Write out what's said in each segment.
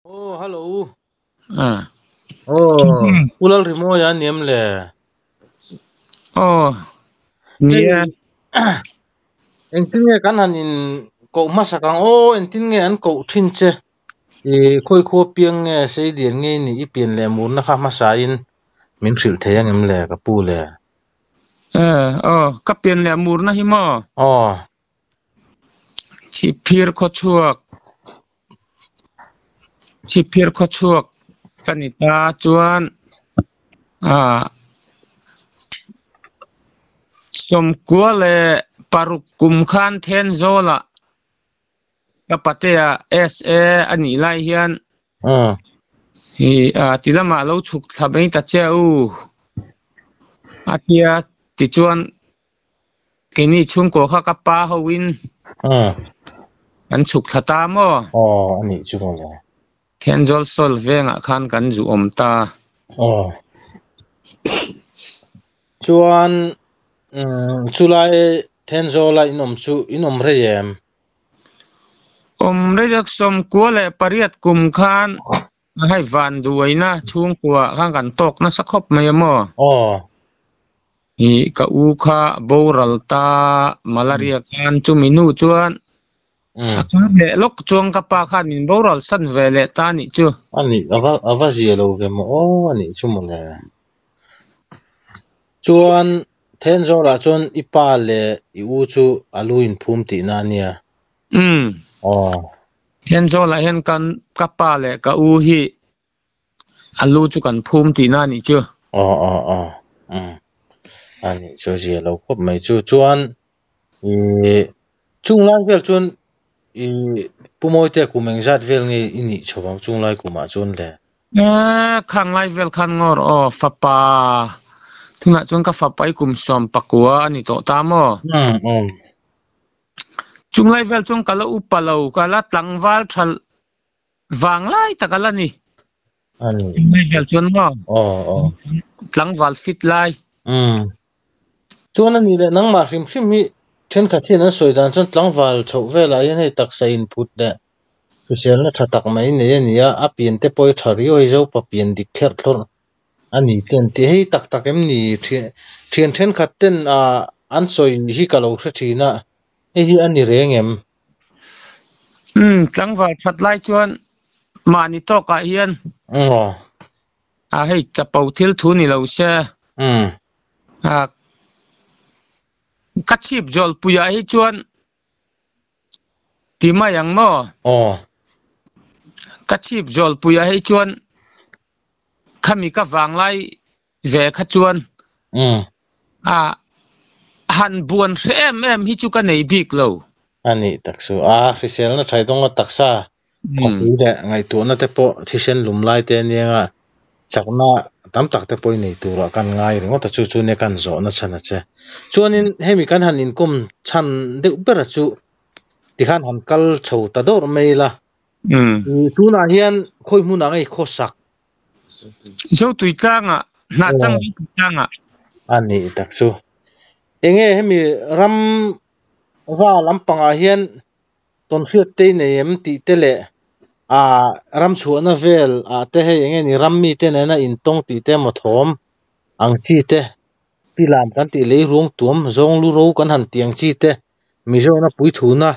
Oh, hello. À. Oh, ulal rimo ya niem le. Oh, Hey, nia. entin nge kan hanin ko masakang entin nge an ko thinche. Khoi kho piang nge sei dian nge ni ipien le mun na kha masain min thil theyang em le ka pu le. Kapien le mur na hi mo. Oh, Chi phir kho chuak. Chi phir kho chuak. Kanita chuan. Som kwa le paruk kum khan then zola. Kapatea SA ani lai hian. Tilama lo chuk thabei ta cheu. Atia ti chuan kini chung ko kha kapa ho win. An chuk thata mo. Oh, ani chu mo le. Then zol sol venga khan kan zu om ta. Oh. Chuan chulai tenzola inom reyem. Om rejak som kwa le pariat kum khan hai van duwaina chung kwa khan kan tok na sakhop maya mo. Oh. Hi ka u kha boral ta malaria khan chu minu chuan. Akhan le lok chuang ka pa khan min boral san ve le ta ni chu. Ani ava zielo ve mo ani chu mo le. Chuan tenzola chuan ipa le I u chu aluin phum ti na nia. Oh. Tenzola hen kan ka pa le ka u hi alu chu kan phum ti na ni chu. Oh. Ani chu zielo khop mai chu chuan chung lai vel chuan pumoi te kumeng zat vel nge ini chawang chung lai kuma chuan le. Khang lai vel khan ngor fapa. Tuna chuan ka fapai kum som pakua ani to ta mo. Chung lai vel chung kala upalo kala tlangwal thal wang lai takala ni. Ani. Chung lai vel chuan mo. Oh. Tlangwal fit lai. Chuan ani le nang ma hrim hi then kha thin an soidan chuan tlangwal chho vela yan hei taksa input le. Kusel na thatak mai ne ania a pian te poi thari oi zo pa pian dik ther thlor. Ani ten ti hei tak em ni thian then khat ten an soi hi kalo thra thina hi ani rengem. Tlangwal that lai chuan mani to ka hian. Hei chapau thil thu ni lo se. Kachip jol puya hi chuan tima yang mo. Kachip jol puya hi chuan khami ka wang lai ve kha chuan. Han buan se em hi chu ka nei bik lo. Ani taksu Risel na thai dong taksa. Kapi de ngai tu na te po thisen lum lai te nia chakna tam tak te poi nei tu ra kan ngai ringo ta chu ne kan zo na chana che. Chuanin hemi kan han in kum chan de ubera chu ti khan han kal chho ta dor mai la. Tu na hian khoi mu na ngai kho sak. Zo tui tanga na chang tanga. Ani taksu. Enge hemi ram va lampanga hian ton khiat te nei em ti tele ram chuana vel te hei enge ni rammi te na in tong ti te mo thom ang chi te pilam kan ti lei rung tuam zong lu ro kan han tiang chi te mizo na pui thuna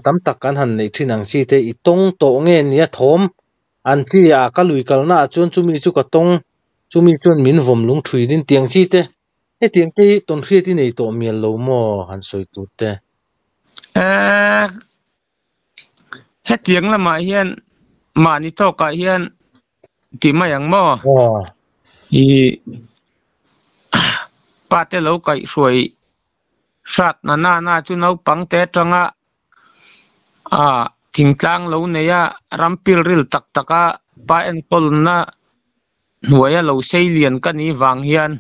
tam tak kan han nei thin ang chi te I tong to nge nia thom an chi ka lui kal na chun chumi chu ka tong chumi chun min vom lung thui din tiang chi te e tiang te ton khiat ti nei to mial lo mo han soi tu te he tiang lama hian mani to ka hian tima yang mo. Pate lo kai suai sat na chu nau pang te tanga thingtlang lo ne ya rampil ril tak taka pa en kol na nuaya lo sei lian ka ni wang hian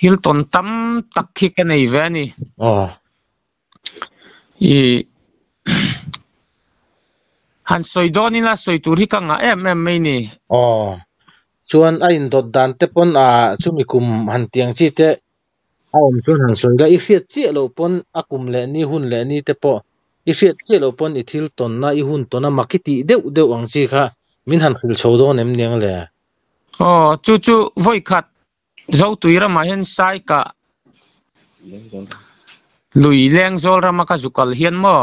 Hilton tam tak khi ka nei ve ni. Han soidoni la soituri ka nga em mai ni. Chuan a in dot dan te pon chumi kum han tiang chi te chuan han soida I khiat chi lo pon a kum le ni hun le ni te po i riat che lo pon i thil ton na i hun ton na makiti deuh ang chi kha min han khil chho do nem niang le chu voi khat zo tuira ma hen sai ka lui leng zol rama ka zukal hian mo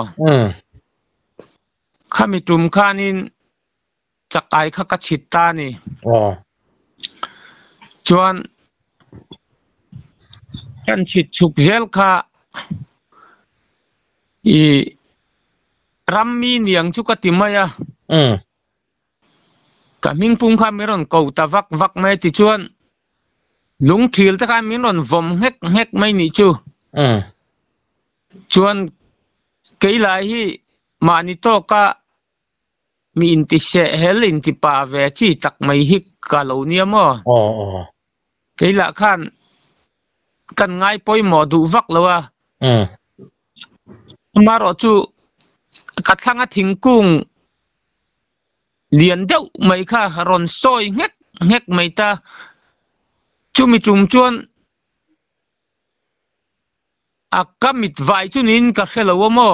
khami tum khanin chakai kha ka chit ta ni chuan kan chit chuk zel kha i rammi niang chu ka timaya ka mingpum kha meron ko ta vak mai ti chuan lung thil ta kha meron vom hek mai ni chu chuan keilai hi mani to ka mi inti se hel inti pa ve chi tak mai hi ka lo nia mo keila khan kan ngai poi mo du vak lawa maro chu ka thanga thingkung lian deuh mai kha ron soi ngek mai ta chumi tum chuan akamit vai chunin ka khelo mo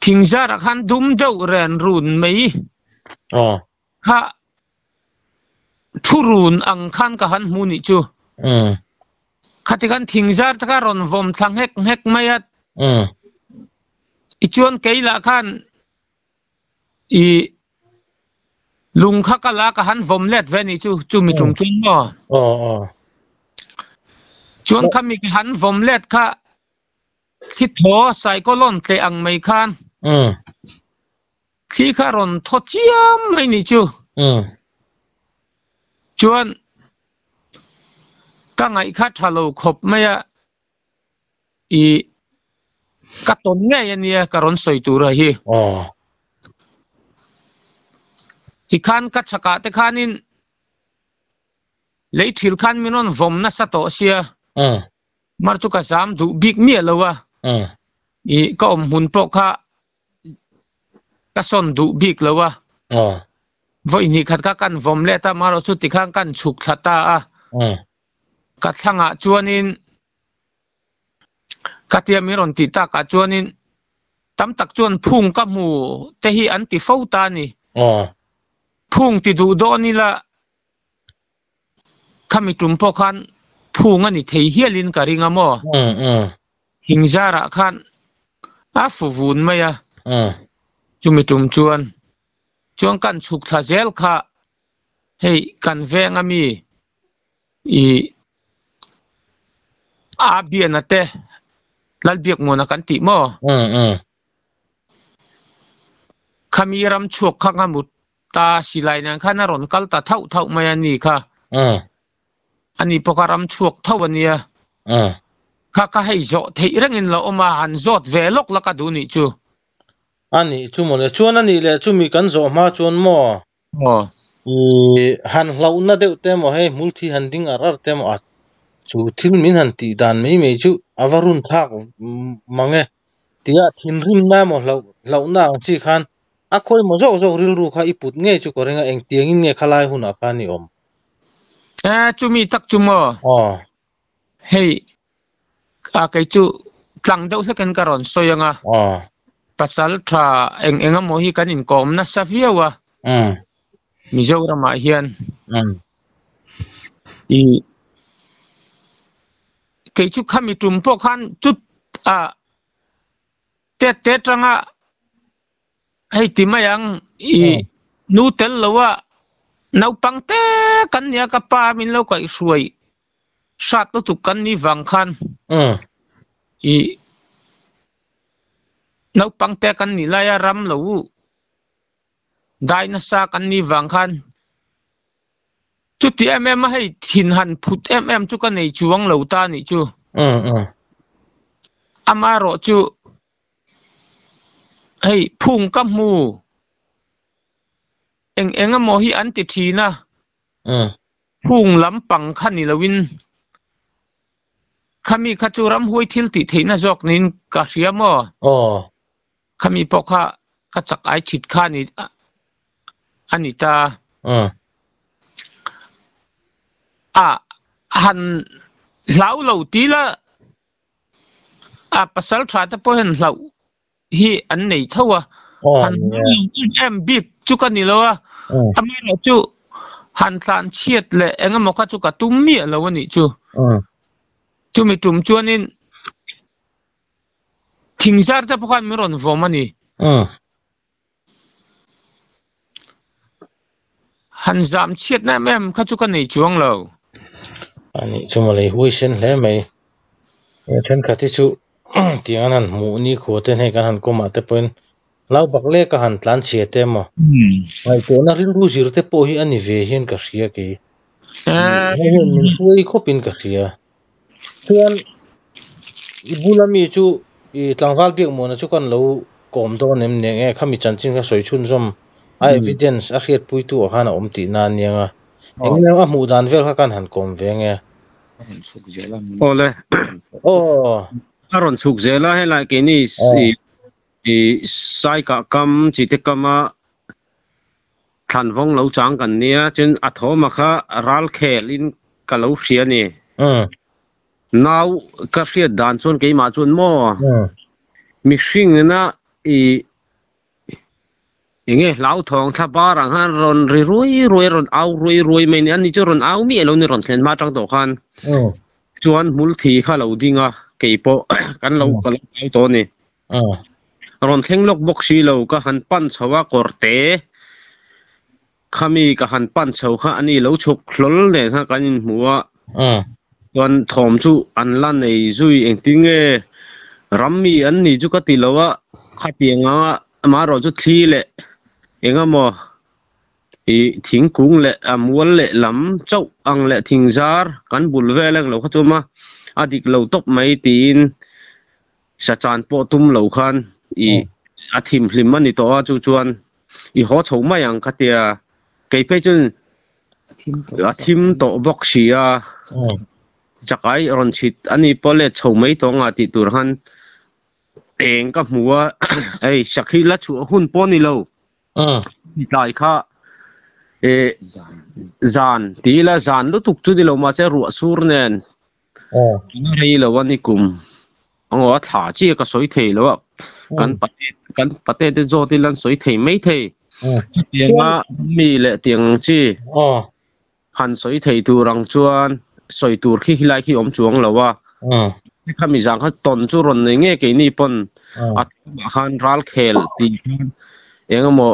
thingzara khan dum deuh ren run mai ha thurun ang khan ka han mu ni chu khatikan thingzar ta ron vom thlang hek mai at ichuan keila khan i lung kha kala ka han vom let ve ni chu mi chung chung mo chuan khami ki han vom let kha thi tho cyclone te ang mai khan khi kha ron tho chiam mai ni chu chuan ka ngai kha thalo khop mai a i ka ton nge ania ka ron soi tu ra hi hi khan ka chaka te khanin lei thil khan minon vom na sa to sia mar chu ka sam du big mi lawa i ka hun po kha ka son du big lawa voi ni khat ka kan vom le ta maro chu ti khang kan chuk thata a ka thanga chuanin katia miron ti ta ka chuanin tam tak chuan phung ka mu te hi an ti fo ta ni phung ti du do ni la khami tum po khan phung ani thei hialin ka ringa mo hingzara khan a fu vun maya chumi tum chuan kan chuk tha zel kha hei kan venga mi i a bian ate lalbiak mo na kan ti mo khamiram chuk kha ngamut ta silai nan khana ron kal ta thau mai ani kha ani pokaram chuk thau ania kha hei zo thei rangin lo oma han zot velok la ka du ni chu ani chu mo le chuan ani le chu mi kan zo ma chuan mo han hlau na deuh te mo he multi handing arar te mo chu thil min han ti dan mei chu awarun thak mange tia thin rim na mo hlau na ang chi khan a khoi mo zo ril ru kha iput nge chu korenga eng tiangin nge khalai hun a khani om chu mi tak chu mo hei a kai chu tlang deuh sa kan karon soyanga pasal tha eng mo hi kan in kom na sa viawa Mizoram hian i kei chu khami tum po khan chu te tanga hei ti mayang i nu tel lawa nau pang te kan nia ka pa min lo kai suai sat to tu kan ni wang khan i nau pang te kan ni la ya ram lo dai na sa kan ni wang khan chu ti em hei thin han phut em chu kan nei chuang lo ta ni chu amaro chu hei phung ka mu eng mo hi an ti thina phung lam pang khan ni lawin khami khachuram hoi thil ti theina jok nin ka riamo khami pokha ka chak ai chit kha ni anita han lau lo ti la pasal trata po hen lau hi an nei thawa han em big chu kan ni lo ami lo chu han tlan chiat le engemaw kha chu ka tum mi lo ani chu chu mi tum chuanin thingzar ta pakhan mi ron vom ani han zam chiat na mem kha chu kan nei chuang lo ani chu ma le hui sen hle mai then kha ti chu tiang an mu ni kho te nei kan han ko ma te point lau bak le ka han tlan che te mo ai to na rin ru zir te po hi ani ve hian ka hria ke min hui khopin ka hria tuan ibulami chu I tlangwal biak mo na chu kan lo kom do nem ne nge khami chanchin ka soi chun som a evidence a hriat pui tu khana om ti na nianga engme a mu dan vel kha kan han kom ve nge ole aron chuk zela he la ke ni I sai ka kam chi te kama than vong lo chang kan nia chen a thoma kha ral khelin ka lo hria ni now ka hria dan chon ke ma chun mo mi hring na nge lau thong tha barang han ron ri roi ron au roi mai ni ani chu ron au mi lo ni ron thlen ma tang to khan chuan mul thi kha lo dinga ke po kan lo ka lo to ni ron thleng lok box si lo ka han pan chawa korte khami ka han pan chau kha ani lo chuk hlol ne kha kan in muwa chuan thom chu an la nei zui eng tinge rammi an ni chu ka ti lowa kha pianga ma ro chu thli le engamo thingkung le amwal le lam chau ang le thingzar kan bul veleng lo khatuma adik lo top mai tin sa chan po tum lo khan athim hlim ani to chu chuan ho chho mai ang khatia kei pe chun athim to boxia chakai ron chit ani pole chho mai to nga ti tur han eng ka hmuwa ei sakhi la chu hun poni lo tai kha zan ti la zan lu tuk chu di lo ma che ru sur nen rei lo wani kum ong wa tha chi ka soi thei lo kan pate de zo ti lan soi thei mai thei tianga mi le tiang chi han soi thei tu rang chuan soi tur khi hilai khi om chuang lo wa khami jang kha ton chu ron nei nge ke ni pon at khan ral khel ti engamo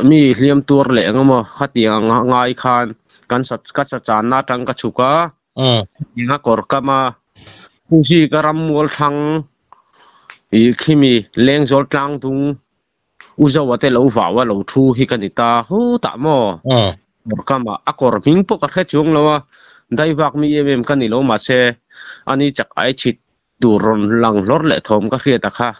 mi hliam tur le engamo khatiang ngai khan kan sa chan na tang ka chuka inga kor kama kuji karam mol thang khimi leng zol tlang tung uzawate lo wawa lo thu hi kanita hu ta mo kama akor ming po ka khe chung lowa dai wak mi em kani lo ma se ani chak ai chit turon lang lor le thom ka khria ta kha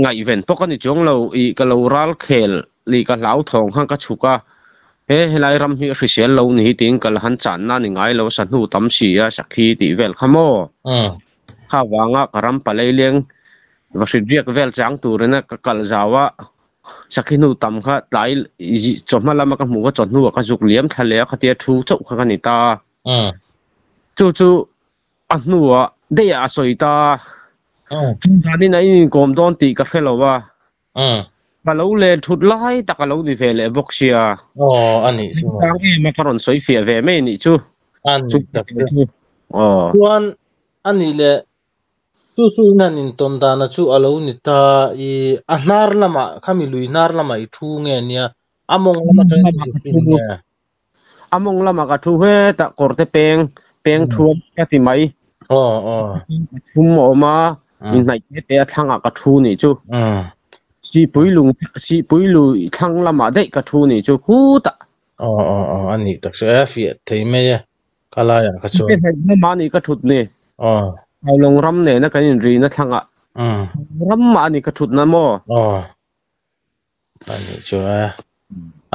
ngai ven po kani chung lo ka lo ral khel li ka lau thong hang ka chuka helai ram hi hrisel lo ni ting kal han chan na ni ngai lo san hu tam si a sakhi ti vel khamo kha wanga karam palei leng vasit viak vel chang turena ka kal zawa sakhi nu tam kha tlai choma lama ka mu wa chon nu ka juk liam thale kha tia thu chau kha ni ta chu a nuwa de a soita thani nai kom don ti ka khelowa ka lo le thut lai ta ka lo ni ve le boxia ani chu tang e ma karon soi fia ve me ni chu an tak tuan ani le su nan in ton da na chu alo ni ta I anar lama khami lui nar lama I thu nge nia among lama train among lama ka thu he ta korte peng thu ka ti mai thum mo ma in nai te thanga ka thu ni chu si puilu thang lama dei ka thu ni chu hu ta ani tak so fi thei me ya kala ya ka chu ma ni ka thut ni ai long ram ne na kan ri na thanga ram ma ni ka thut na mo ani chu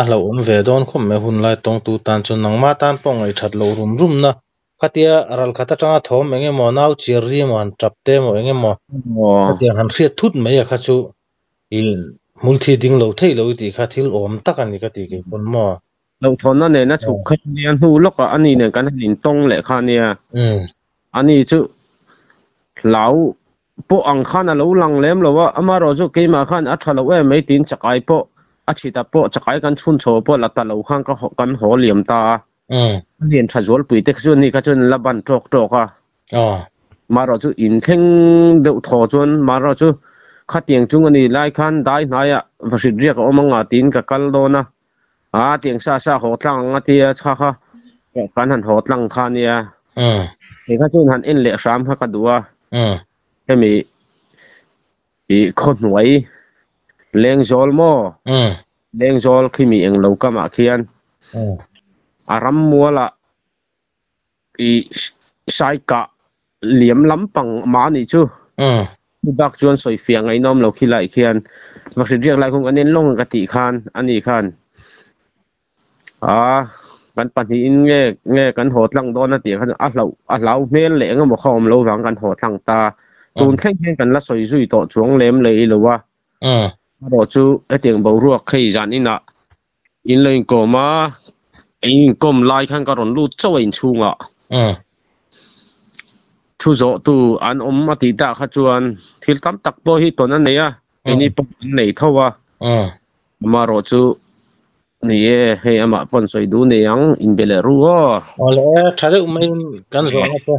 a lo ve don khom me hun lai tong tu tan chun nang ma tan pong ai that lo rum na khatia ral khata tanga thom enge mo nau chir ri mo an trapte mo enge mo khatia han khriat thut me ya kha chu in multhi ding lo thei lo ti kha thil om tak ani ka ti ke pon mo lo thon na ne na chu khat nian hu lok ani ne kan hin tong le kha nia อันนี้จู่เหลาพวกอังคารเราลังเลี้ยมเราว่าอามาเราจู่กี่มาขันอัฐเราไม่ตินจักไอพวกอาชีตพวกจักไอกันชุนโฉพวกลัตตาเราขันก็กันหัวเหลี่ยมตาเรียนชัดจวนปุ๋ยเด็กจวนนี่ก็จนละบันโจกอ่ะมาเราจู่อินเท่งเดือดถอจวนมาเราจู่ขัดเตียงจุงอันนี้ไล่ขันได้ไหนอ่ะภาษาเรียกว่ามังอาตินกับกัลโดนะเตียงซาหัวตั้งอ่ะที่ค่ะการหันหัวตั้งขันเนี่ยเด็กก็จนหันเอ็นเละสามฮักกระดัวให้มีคนหน่วยเลี้ยงโจลโม่เลี้ยงโจลที่มีเองเราก็มาเขียนอารมณ์มัวละใช้กะเหลี่ยมล้ำปังมานี่จู่บักจวนสวยเฟียงไอ้น้อมเราขี้ไหลเขียนบักเรียกอะไรคงอันนี้ลงกติคันอันนี้คันกันปัญหาแง่กันโหดลังโดนนะเตี๋ยคันเราเม่นเหลงก็บอกเขาเราหวังกันโหดลังตาตูนแข่งกันละสวยจุยต่อช่วงเล็มเลยหรือว่าบอกจู่ไอ้เตียงเบารัวขี้จันนี่นะอินเลยก็มาอินก็มาไล่ขันก็รอนรูดเจ้าอินชุงอ่ะทุโจตูอันมาติดาขจวนที่ตั้มตักโบฮิตนั้นเนี่ยไอ้นี่ปนไหนเท่าวะมาโรจูนี่ให้อามาปนสวยดูเนี่ยยังอินเบลรู้อ่ะอ๋อแล้วถ้าเด็กไม่กันสอนก็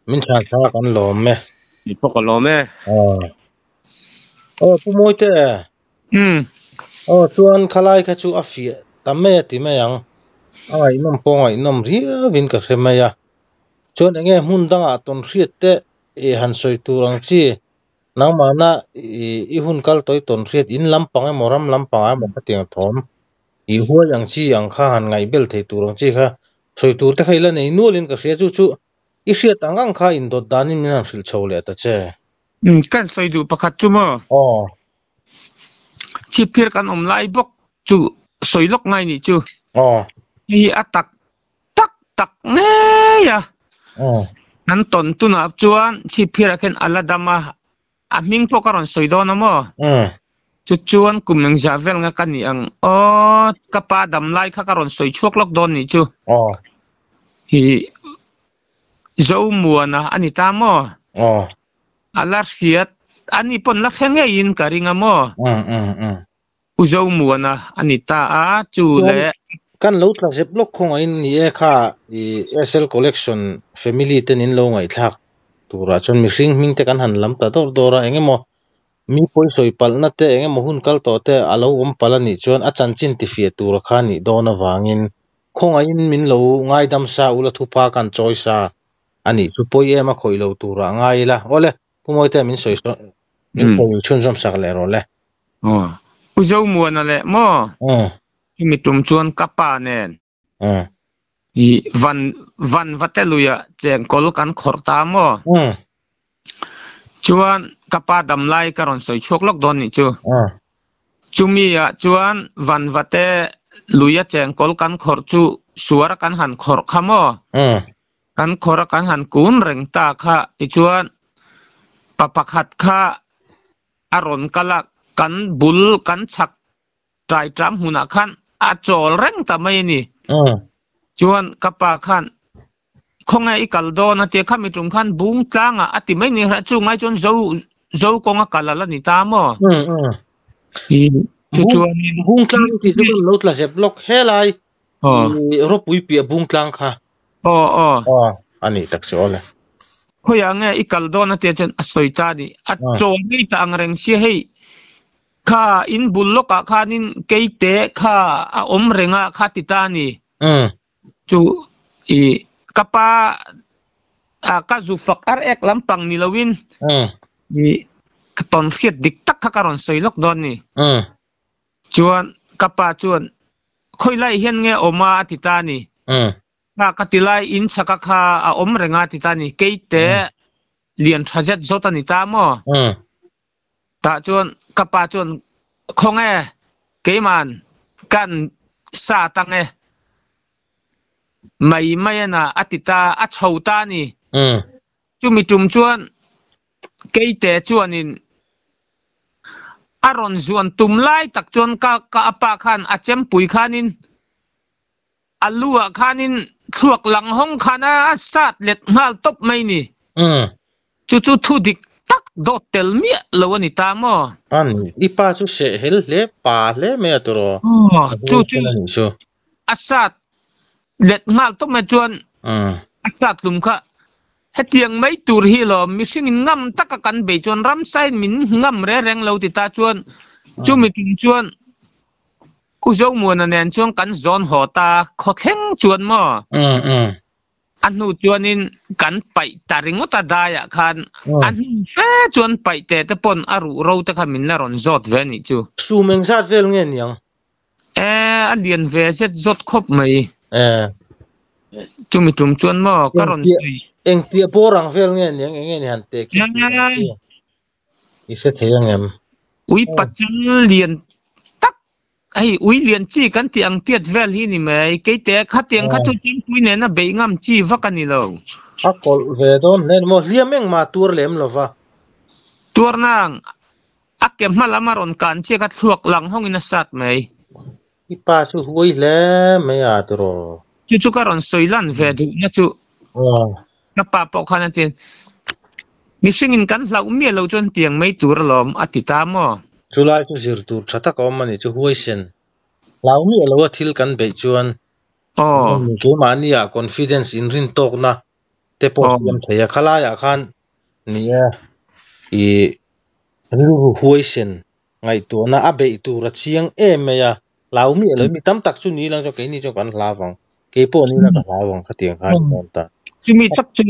มินชาชากันหลอมไหมมีพวกกันหลอมไหมผู้มวยเต้ส่วนขลายขจูอาฟีตั้มไม่ติไม่ยังไอ้น้ำปองไอ้น้ำเรียวินกับเสมัยจนเงี้ยมุ่งดังตอนเรียดเตะหันสวยตัวรังจีน้ำมันหุ่นกัลตัวตอนเรียดอินลำปังมอรำลำปังมันก็เตียงทอมหัวยังจียังข้าหันไงเบลเทตัวรังจีค่ะสวยตัวแต่ใครละเนี่ยนู่นลินกับเรียดจู่เรียดตั้งกังข้าอินโดดดานิมินันฟิลโชว์เลยแต่เจ้กันสวยดูประคัตจุ่มชิพิร์กันไล่บกจู่สวยลกไงนี่จู่อัตักเงี้ยนั่นตอนตุนับจวนชิพิระเคนอัลลดามามิงพวกการสวยดอนมั้งจวนกลุ่มหนึ่งจาเวลงั้นกันนี่กับป้าดำไล่ข้าการสวยช่วงล็อกดอนนี่จู่เจ้ามัวนะอันนี้ตามอัลลาเสียดอันนี้ปนลักแค่เงี้ยยินการิงมั้งเจ้ามัวนะอันนี้ตาจู่เลยกันเราทราบล็อกของอินนี่ค่ะSL collection family เต็นินลงไอ้ทักตัวราชนมีสิ่งมิ่งแต่กันหันลำตาตัวเราเองมั้งมีพอยสวยพัลนัดเตเองมั้งหุ่นกัลตัวเตะอาลูพัลนี่ชวนอาจารย์จินติฟีตัวราคานี่โดนวางินของอินมินเราง่ายดำซาอุลทุพากันจอยซาอันนี้สุพอยมาคอยเราตัวราง่ายละโอ้เลยผู้มวยเตมินสวยมินพอยชุนจอมสักเลยรอเลยผู้เจ้ามัวนั่นแหละมั้งมีตุ่มชวนกับป้าเนี่ยวันวัดเตลุยเจงกอลกันขอร์ตามชวนกับป้าดำไล่การอนสวยชกล็อกดอนนี่จูมีชวนวันวัดเตลุยเจงกอลกันขอร์จูสวรกันหันขอร์ขมกันขอร์กันหันกุนเร่งตาค่ะชวนปะปักหัดค่ะอารมณ์กันละกันบุลกันฉักไตรจำหุ่นขันจอลเร่งทำไมนี่ชวนกับป้าขันคงไอ้กัลโดนะเจ้าข้ามีตรงขันบุ้งกลางติไม่นี่ฮะจุงไอ้จนเจ้าคงกัลละนี่ตามชวนบุ้งกลางที่จะลดละเจ็บล็อกเฮลัยรบวิปีบุ้งกลางค่ะอันนี้ตักชอเลยเขาอย่างไงไอ้กัลโดนะเจ้าจนสวยจ้าดิจอลไม่ต่างเร่งเสียให้ข้าอินบุลล็อกข้านินเกยเตะข้าเร่งข้าติดานี่จู่กับป้าก็จูฟักลำปังนิลวินตอนเขียดดิกตักข้าการอนสวยล็อกดอนนี่จวนกับป้าจวนค่อยไล่เห็นไงมาติดานี่ข้ากติไล่อินสักข้าเร่งติดานี่เกยเตะเลียนทรัพย์จดนี่ตามตาจวนกับป้าจวนคงเกยมันกันซาตังไม่นะอติตาชาวตานี่จุมีจุ่มชวนเกยเตชวนินอารอนชวนตุ่มไล่ตักชวนกะปะขันเจมปุยขันินอัลลัวขันิน thuốc lăng hong khana sát let ngal top mai ni chu chu thu dik tak do tel mi lo ni ta mo an ipa chu se hel le pa le me atro chu chu asat let ngal top ma chuan asat lum kha hetiang mai tur hi lo mi singin ngam taka kan be chuan ram sai min ngam re reng lo ti ta chuan chu mi tin chuan ku zong mo na nen chuan kan zon ho ta kho thleng chuan mo anu chuan in kan pai taringo ta da ya khan an fe chuan pai te pon aru ro ta kha min la ron zot ve ni chu su meng sat vel nge niang alien ve set zot khop mai chu mi tum chuan mo ka ron eng tia porang vel nge niang nge ni han te ki se theyang em ui pachal lian tak ai ui lian chi kan ti ang tiat vel hi ni mai ke te kha tiang kha chu tim pui ne na be ngam chi vakani lo a kol ve don nen mo liameng ma tur lem lova tur nang akem malamaron kan che ka thuak lang hong ina sat mai ipa chu hui le me a tro chu karon soilan ve du na chu na pa po khana tin mi singin kan lau mi lo chon tiang mai tur lom atita mo chulai chu zir tur thata ko mani chu huai sen lau mi lo thil kan be chuan ke mania confidence in rin tok na te po yam thaya khala ya khan nia I ru huai sen ngai to na abe tu ra chiang em ya lau mi lo mi tam tak chu ni lang cho ke ni cho kan lawang ke po ni la ka lawang kha tiang khan ton ta chu mi tak chu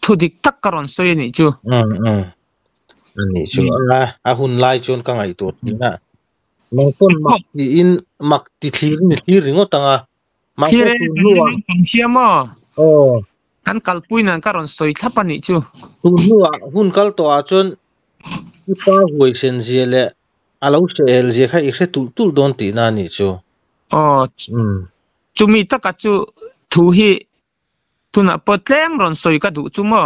thu dik tak karon soi ni chu ani chu la a hun lai chon ka ngai to ni na mong ton mak ti in mak ti thlir ni thlir ringo tanga mak tu nuwa pang hiama kan kalpui nan karon soi thapani chu tu nuwa hun kal to a chon ipa huai sen zele alo sel je kha i khe tu don ti na ni chu chu mi taka chu thu hi tuna potleng ron soi ka du chu mo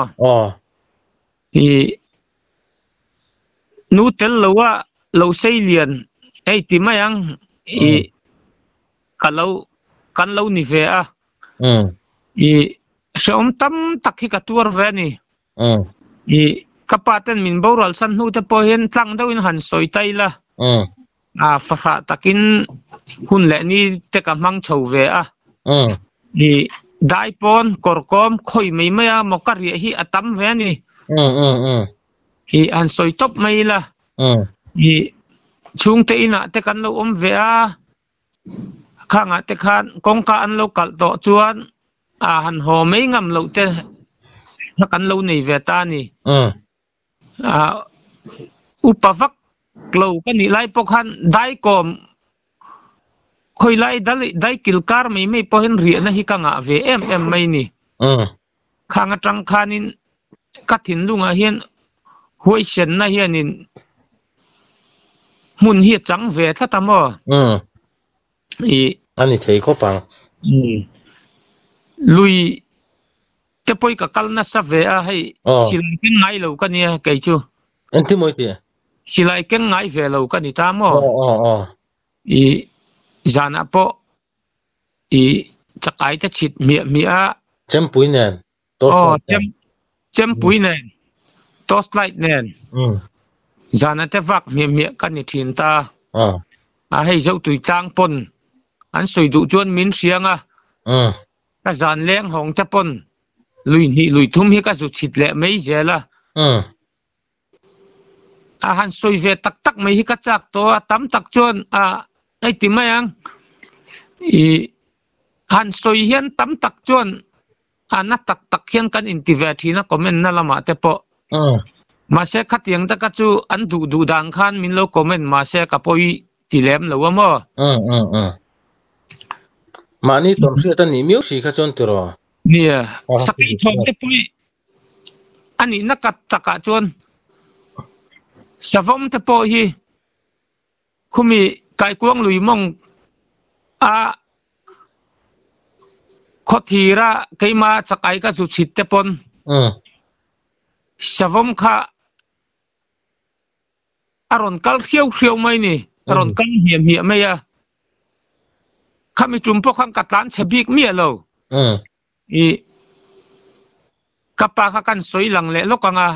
nu tel lowa lo sei lian ei ti mayang kan lo ni ve a som tam takhi ka tur ve ni kapaten min boral san hu te po hen tlang do in han soi tai la fa takin hun le ni te ka mang chho ve a dai pon korkom khoi mai maya mokari hi atam ve ni an soi top mai la chung te ina te kan lo ve a khanga te khan kong ka an lo kal to chuan han ho mai ngam lo te kan lo nei ve ta ni upavak lo kan ni lai pokhan dai kom khoi lai dai kilkar mai po hen ri na hi kanga ve em mai ni khanga tang khanin kathin lunga hian huai sen na hianin mun hi chang ve thata mo ani thei ko pang lui te poi ka kalna sa ve a hei silai ken ngai lo ka ni kai chu anti moi ti silai ken ngai ve lo ka ni ta mo zana po chakai ta chit mi a chempui nen chempui nen toast light nen zana te vak mi ka ni thin ta hei zo tui tang pon an soi du chuan min sianga ka zan leng hong te pon lui thum hi ka zu chit le mai zela han soi ve tak mai hi ka chak to tam tak chuan ai ti mayang han soi hian tam tak chuan ana tak hian kan intive thina comment na lama te po ma se khatiang ta ka chu an du dang khan min lo comment ma se ka poi tilem lo mo mani tom si ta ni miu si kha chon tro nia sakai thom te pui ani nakat taka chuan savom te po hi khumi kai kuang lui mong khothira keima chakai ka chu chit te pon savom kha aron kal khiau mai ni aron kan hiam mai ya khami chum po kham katlan chebik mi lo i kapa kha kan soi lang le lokanga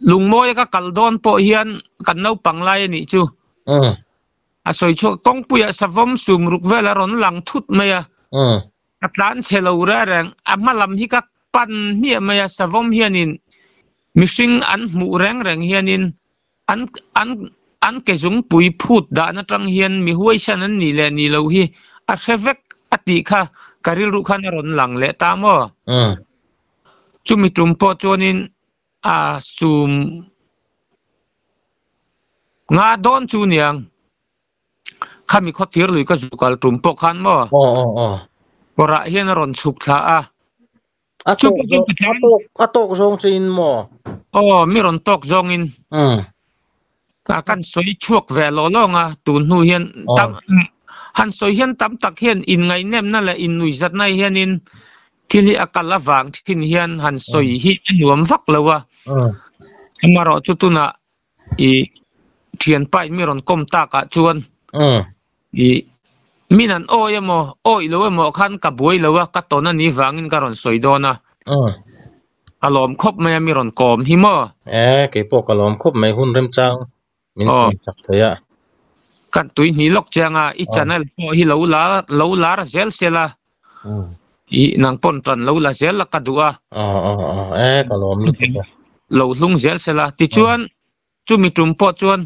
lungmoi ka kaldon po hian kan no panglai ni chu a soi chu kongpuya savom sum rukvela ron lang thut maya atlan chelo ra rang amalam hi ka pan mi maya savom hianin mishing an mu reng reng hianin an ke jung pui phut da na tang hian mi huai san an ni le ni lo hi a khevek ati kha karil ru khan ron lang le ta mo chumi tumpo chonin a sum nga don chu niang khami khotir lui ka jukal tumpo khan mo pora hian ron chuk tha a atok zong chin mo mi ron tok zong in ka kan soi chuak ve lo longa tu nu hian tam han soi hian tam tak hian in ngai nem na la in nui zat nai hian in thili akala wang thin hian han soi hi nuam vak lawa amaro chutuna i thian pai mi ron kom ta ka chuan i minan oyamo oi lo mo khan ka boi lawa ka tona ni wangin ka ron soi dona alom khop me mi ron kom hi mo ke po kalom khop mai hun rem chang min chak thaya kan tui ni lok changa i channel po hi lo la ra zel sela i nang pon tran lo la zel la ka duwa kalom lo lung zel sela ti chuan chumi tum po chuan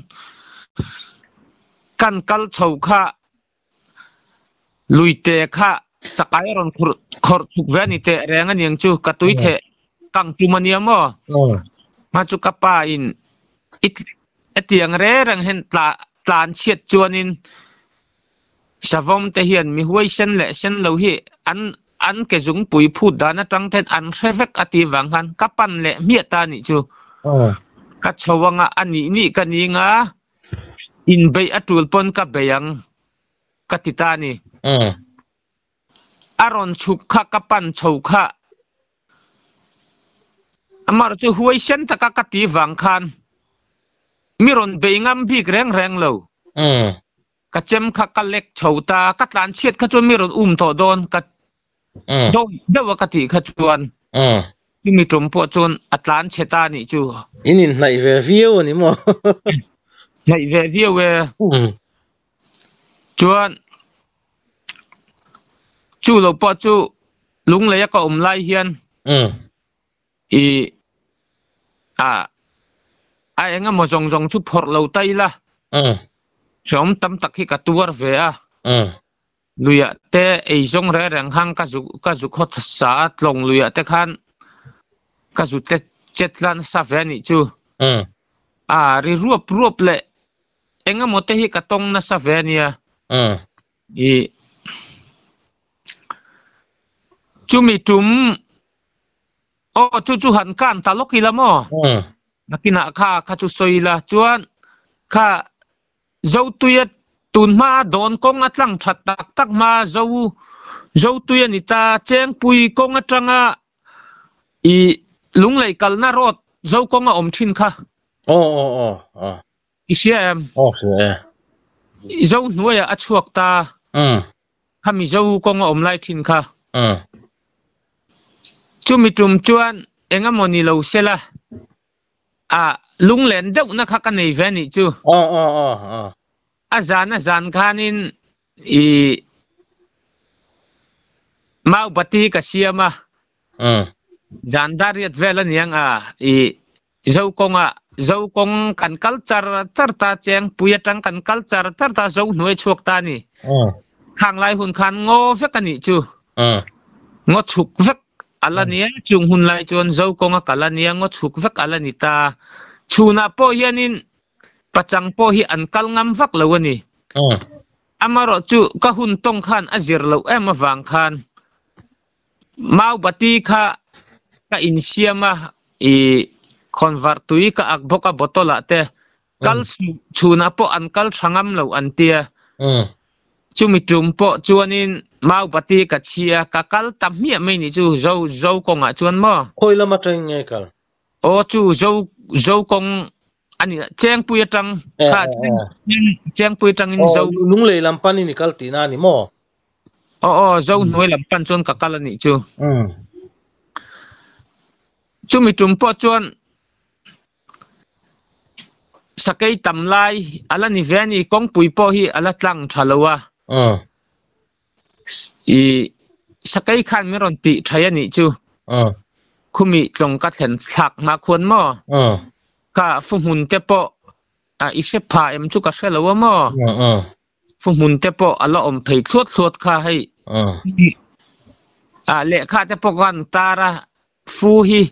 kan kal chho kha luite kha chakai ron khor thuk ve ni te renga niang chu ka tui the kang tumania mo ma chu ka pa in etiang re rang hen tlan chiat chuanin savom te hian mi huai sen le sen lo hi an ke jung pui phut dana tang then an revek ati wanghan kapan le mi ta ni chu ka chawanga ani ni ka ni nga in bei atul pon ka beyang katitani aron chuk kha kapan chou kha amar chu huai sen ta ka kati wang khan miron beingam big reng reng lo ka chem kha kalek chouta ka tlan chiat kha chu miron tho don ka don dewa ka ti kha chuan mi trom po chon atlan cheta ni chu inin nai ve view ni mo nai ve view we chuan chu lo po chu lung le ka lai hian i ai nga mo jong jong chu phor lo tai la chom tam tak hi ka tuar ve a luya te ei jong re rang hang ka zu khot sa tlong luya te khan ka zu te chetlan sa ve ni chu ri ruop le enga mo te hi ka tong na sa ve nia i chumi tum chu han kan ta lokila mo nakina kha chu soila chuan kha zo tuyat tun ma don kong atlang that tak ma zo tuya ni ta cheng pui kong atanga i lunglei kalna rot zo kong a om thin kha i siam zo nuaya a chuak ta khami zo kong a om lai thin kha chumi tum chuan enga moni lo sela lunglen deuh na kha ka nei ve ni chu azan khanin i mau bati ka siama zandariat vela niang i zo kong kan culture charta cheng puyatang kan culture charta zo nuai chuak ta ni khang lai hun khan ngo vek ani chu ngo chuk vek alania chung hun lai chon zo konga kalania ngo chuk vek alanita chuna po hianin pachang po hi an kal ngam vak lawani amaro chu ka hun tong khan azir lo em awang khan mau bati kha ka in siama i convertui ka akboka botola te kal chuna po an kal thangam lo antia chumi tumpo chuanin mau bati ka chia ka kal tam mi mai ni chu zo konga chuan mo khoila ma teng nge kal chu zo kong ani cheng pui tang kha cheng pui tang in zo lung le lam pani ni kal ti na ni mo dâu nuôi làm pan chuan cả cái này chú chú mi trùm po chuan sakai tam lai ala ni ve ni kong pui po hi ala tlang thalawa i sakai khan mi ron ti thaya ni chu khumi tlong ka thlen thak ma khon mo ka fu hun te po i se pha em chu ka hrelowa mo fu hun te po ala om phei thluat kha hei le kha te po kan tara fu hi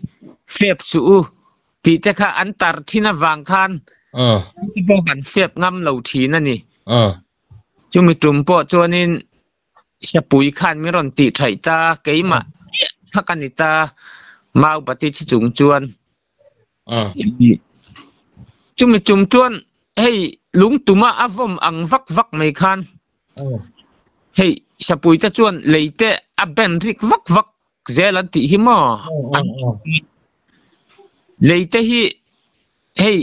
phep su ti te kha an tar thina wang khan ti po kan phep ngam lo thi na ni chu mi trum po chuanin se pui khan mi ron ti thai ta keima phakanita mau pati chi chung chuan chu mi trum chuan hei lung tuma avom ang vak mai khan hei se pui ta chuan leite a ben rik vak zelan ti hi mo leite hi hei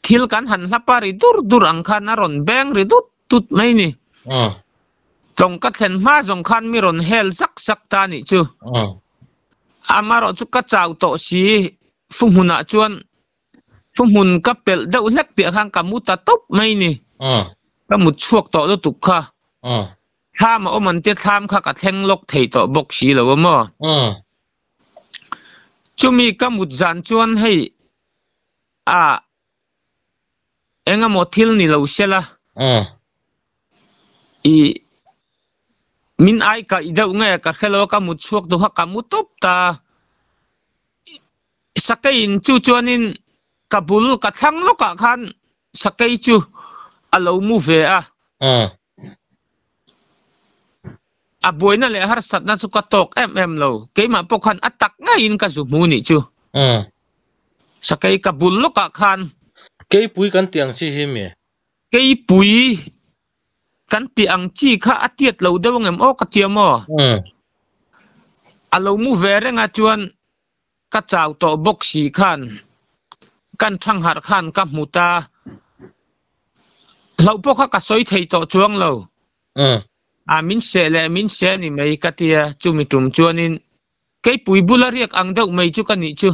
thil kan han hlapari dur ang khan aron beng ri tut mai ni tong ka thlen ma jong khan mi ron hel sak ta ni chu amaro chu ka chaw to si funghuna chuan funghun ka pel deuh hlek ti khang kamuta top mai ni kamut chuak to do tuk kha tham o man te tham kha ka thleng lok thei to bok si lo mo chumi kamut zan chuan hei enga mo thil ni lo sela i min ai ka idau nge ka khelo ka mut chuak do ha ka mutop ta sakai in chu chuanin kabul ka thang lo ka khan sakai chu alo mu ve a boina le har sat na chu ka tok em lo keima pokhan atak nga in ka zu mu ni chu sakai kabul lo ka khan ke pui kan tiang chi hi me ke pui kan ti ang chi kha atiat lo de ngem o ka tiamo alo mu vere nga chuan ka chaw to bok si khan kan thang har khan ka muta lo po kha ka soi thei to chuang lo min se ni mai ka tia chumi tum chuanin ke pui bulariak ang deuh mai chu ka ni chu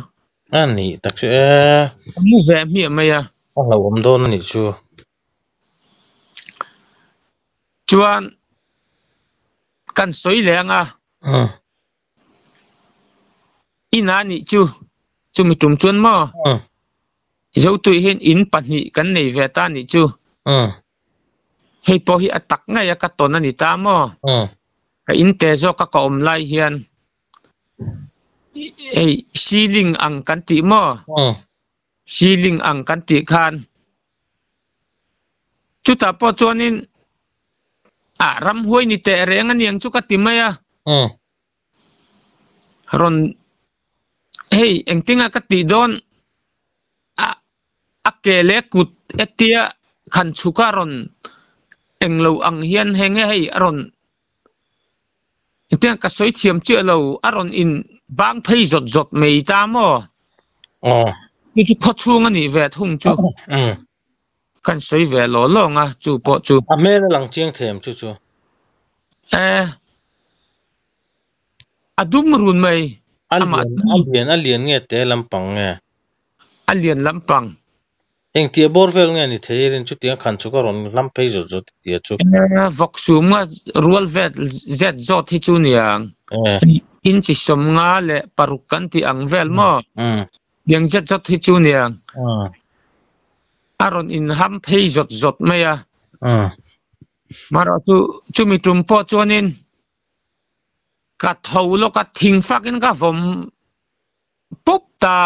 ani tak che mu ve mi mai lo om don ni chu chuan kan soi lenga ina ni chu mi tum chuan mo zo tu hin in pani kan nei ve ta ni chu hei po hi atak nga ya ka ton ani ta mo ka in te zo ka om lai hian ei ceiling ang kan ti mo ceiling ang kan ti khan chu ta po chuanin ram huai ni te reng aniang chu ka ti maya ron hei engtinga ka ti don akele kut etia khan chuka ron englo ang hian henge hei ron engtinga ka soi thiam che lo aron in bang phei zot mei ta mo chu kho chung ani ve thung chu kan soi ve lo nga chu po chu a me lang chiang them chu adum run mai alien nge te lampang nge alien lampang eng ti borvel nge ni theirin chu tiang khan chu ka ron lampei zot ti chu vok sum nga rual vet z zot hi chu niang in chi som nga le parukan ti ang vel mo yang z zot hi chu niang aron in ham phei zot maya mara chu mi tum po chuanin ka thaulo ka thing fakin ka vom pop ta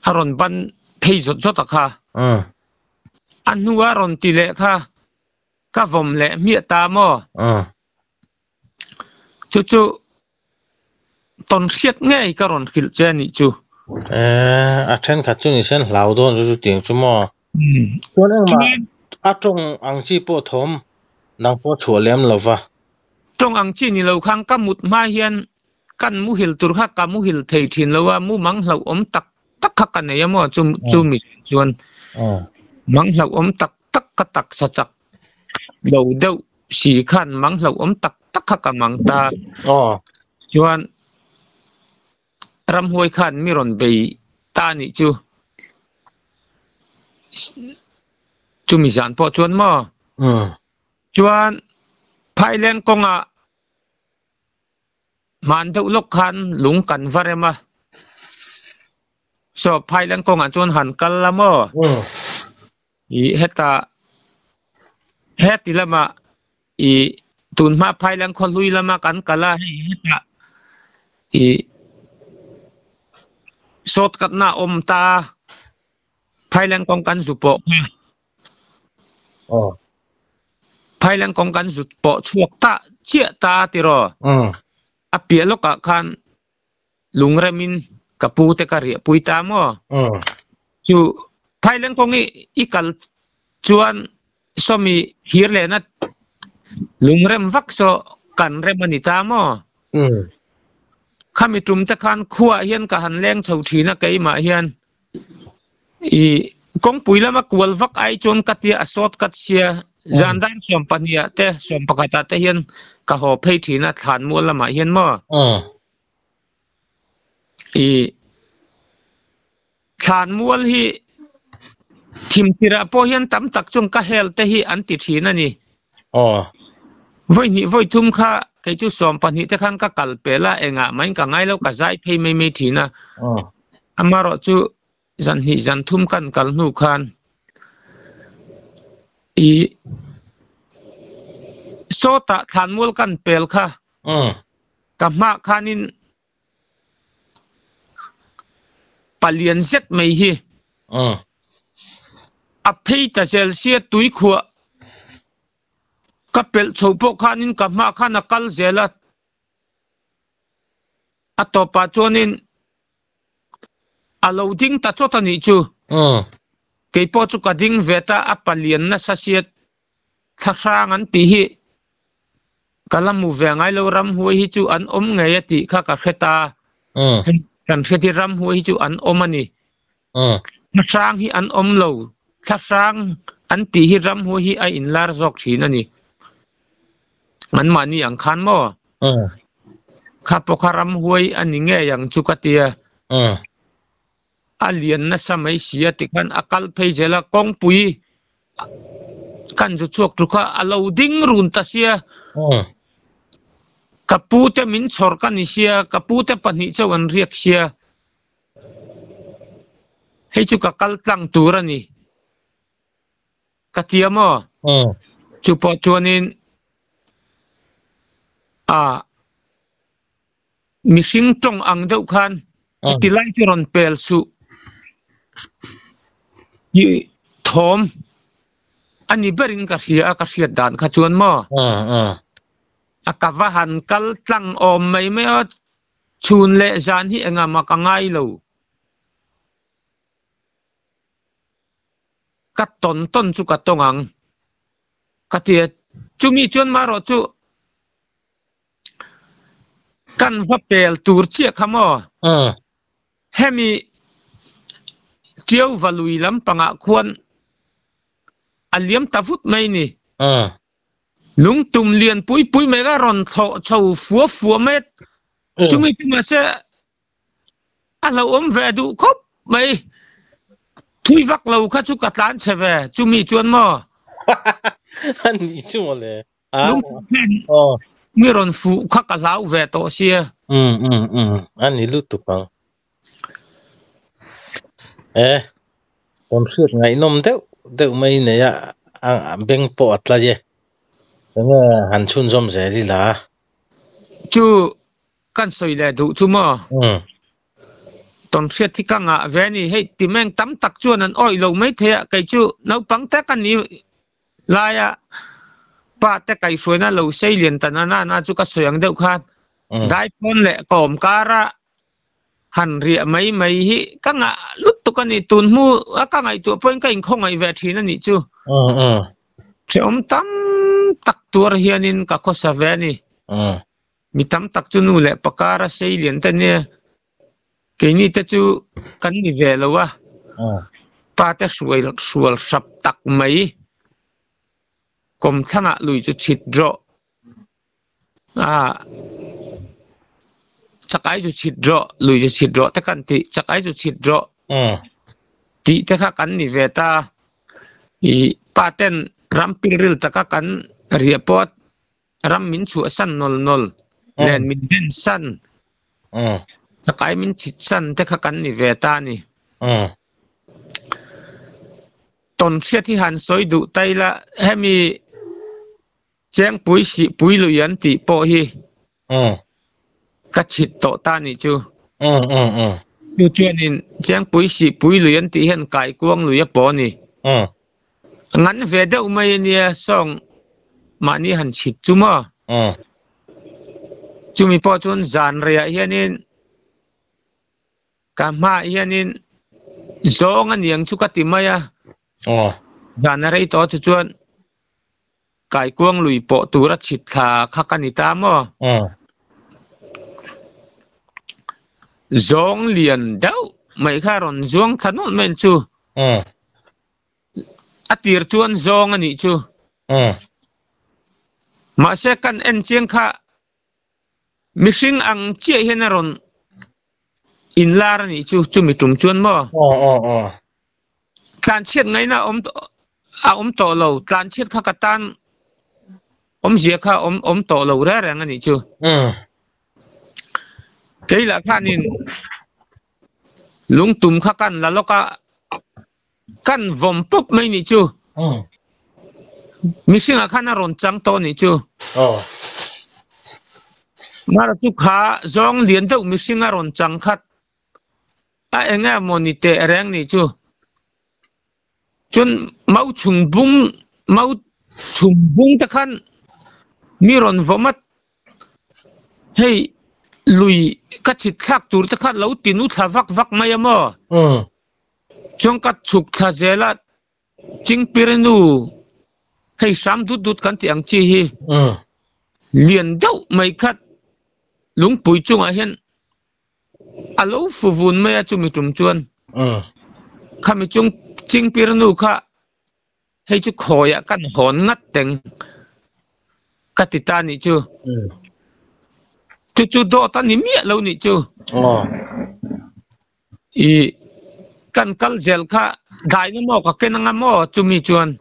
aron ban phei zot kha anu aron ti le kha ka vom le mi ta mo chu ton khiat ngai ka ron khil che ni chu a then kha chu ni sen hlau don chu tiang chu mo chuan eng ma a tong ang chi po thom nang po thualem lova tong ang chi ni lo khang ka mut ma hian kan mu hil tur kha ka mu hil thei thin lowa mu mang hlau om tak kha kan ne mo chu mi chuan mang hlau om tak ka tak sa chak lo deuh si khan mang hlau om tak ตักขมังตาชวนรำหวยขันมีรอนไปตานี่จูมีสารพอชวนมั่วชวนภายแรงกงอ่ะมันเท่าลูกขันหลุงกันฟาเรมาสอบภายแรงกงอ่ะชวนหันกันละมั่วอีเฮตาเฮติละมาอีตุนมาภายแรงคนลุยละมากันกันละให้เฮตาอีสดกับหน้าอมตาภายแรงกองกันสุปะภายแรงกองกันสุปะช่วงตาเชี่ยตาติรออเปียลกะคันลุงเรมินกับปูเตกะเรียปุยตามอจู่ภายแรงกองนี้อีกัลชวนสมีฮิร์เลนัดลุงเรมวักโซกันเรมันิตามอข้ามีจุ่มตะคันขั้วเฮียนกับหันแรงเฉาถีนักไก่มาเฮียนอีกงปุ๋ยละมากวลวักไอจนกัดเตียสอดกัดเสียจานได้สมปัญญาเตะสมปกติเตะเฮียนกับหอบเพถีนัดฐานมัวละมาเฮียนมั่วอีฐานมัวฮีทิมทิระพอเฮียนตั้มตักจงกะเฮลเตะฮีอันติถีนั่นนี่ไว้ทุ่มข้าไอ้จุสมปัญญาเตะขันก็กัลเปล่าเองอ่ะมันก็ง่ายแล้วก็ใจเพย์ไม่ถีนะอามารอจูจันทุ่มกันกัลนูคันอีโซตะฐานมัวกันเปลค่ะกับมาคันินปเลียนเซตไม่ฮีอภัยแต่เซลเซียตุยขัวกับเปลโฉบพคันินกับมาคันกัลเซลัดอัตโตปัจจุบันอาลูดิ้งตัดโจทย์นี้จูเกี่ยวกับจุกดิ้งเวต้าอัปเลียนน่ะสักเสียทักษะงันตีฮีกลัมมูเวงไงเรารำหัวฮิจูอันอมไงติข้ากับเขตากันเขติรำหัวฮิจูอันอมอันนี้ทักษะฮีอันอมเราทักษะอันตีฮีรำหัวฮีไออินลาร์จอกชีนั่นนี่มันมานี่อย่างขันมั่วข้าพกรำหัวอันนี้ไงอย่างจุกเตียอาเลียนน่ะสมัยเสียติกันอากาศเพยเจละกองปุยกันจุดช่วงจุกอาลูดิ้งรุนตาเสียกับปูเตมินชอร์กันนิเสียกับปูเตปนิจวันเรียกเสียให้จุกกัลตังตัวนี่กัตยามอจุปจวนินมิสิงจงอังเดาคันติไลที่รอนเปลสุยี่ทอมอันนี้เบริงกัสเสียดานขจวนมั่วอากาศว่าหันกัลตังอมไม่เอาชูนเละจานที่เองมากังไงเรากัดต้นจุกัดตงังกัดเดียจุมีจวนมารอจุกันว่าเปลตูร์เชียขมอเฮมีเจียววลุยลำปังควรอันเลี้ยมตาฟุดไม่นี่ลุงตุ่มเลียนปุยไม่ก็รอนเท่าฟัวเม็ดจุมีมาเสอันเราแวดูครบไม่ทุยวักเราข้าจุกตานเชฟจุมีจวนมออันนี้ชัวร์เลยลุงมีรอนฟูข้ากะลาวแวโตเสียอันนี้รู้ตุกังผมเชื่อไงนมเดี๋ยวไม่เนี่ยเบ่งปอดละเจ้แต่เมื่อหันชุนสมเสรีละจูกันสวยเลยดูจูมั่วตอนเชื่อที่กังเวนี่ให้ติแมงตั้มตักจวนนั้นอ้อยเราไม่เทะไก่จูเราปังแต่กันนี้ลายป้าแต่ไก่สวยนะเราใช้เลียนแต่น่าจูก็สวยอย่างเดียวกันได้พ้นแหละก่อมการะหันเรียไม่ฮิกังลุตุกันนี่ตุนมูกังไอตัวเพิ่งก็ยังคงไอเวทีนั่นนี่จูเชื่อมตั้มตักตัวเฮียนินกับโคสเวนี่มีตั้มตักจูนู่แหละปากการะใช้เลียนแต่เนี่ยเกนี่แต่จูกันนี่เวลวะป้าแต่สวยสับตักไม่กลมทั้งลุยจูชิดรอ chắc ai chú chít rõ lùi chú chít rõ tất cả thì chắc ai chú chít rõ thì tất cả cắn ni về ta i patent ram piril tất cả cắn report ram min chua san nol len min den san chắc ai min chít san tất cả cắn ni về ta ni tồn xe thì hàn soi đủ tay là hay mi chén bùi lùi ăn thì bỏ hi cắt chít tổ ta ni chú chú chuyện in chén bùi lùi ăn thì hiện cải quang lùi bỏ ni ngắn về đâu mấy nia song mà ni hàn chít chú mà chú mi bỏ chun giàn ria hiện in cả ma hiện in gió ngân yang chú cắt tìm mày giàn ria to chú chuyện cải quang lùi bỏ tu ra chít thà khắc anh ta mà giông liền đâu mấy khai rồi giông thằng nó men chú tir chuan giông anh chú mà sẽ cần anh chiang kha mixing ang chia hiện rồi in lar anh chú mi trúng chuan mà tan chiết ngay na to lâu tan chiết khắc tan dễ kha to lâu ra rằng anh chú cái là khan in lung tum khắc căn là lúc căn vòng bốc mấy nị chú mình xin khăn là rộn trắng to nị chú mà là chú khá dòng liền đâu mình xin rộn trắng khát anh em một nị tệ rèn nị chú chun máu trùng bung ta khăn mi rộn vô mất hey lùi cắt chít khắc tur ta khát lâu tinu thà vắc mày mà trong cắt chụp thà dễ là chính pirenu hay sám đút cắn tiếng chi hi liền đâu mày khát lúng bụi chung à hiện alo phụ vun mày chung mi trùng chuan khami chung chính pirenu kha hay chú khoi à căn hòn ngắt tiếng cắt tita ni chú chú độ ta ni miết lâu ni chú căn cල් gel kha dai no mo ka kenanga mo chú mi chuan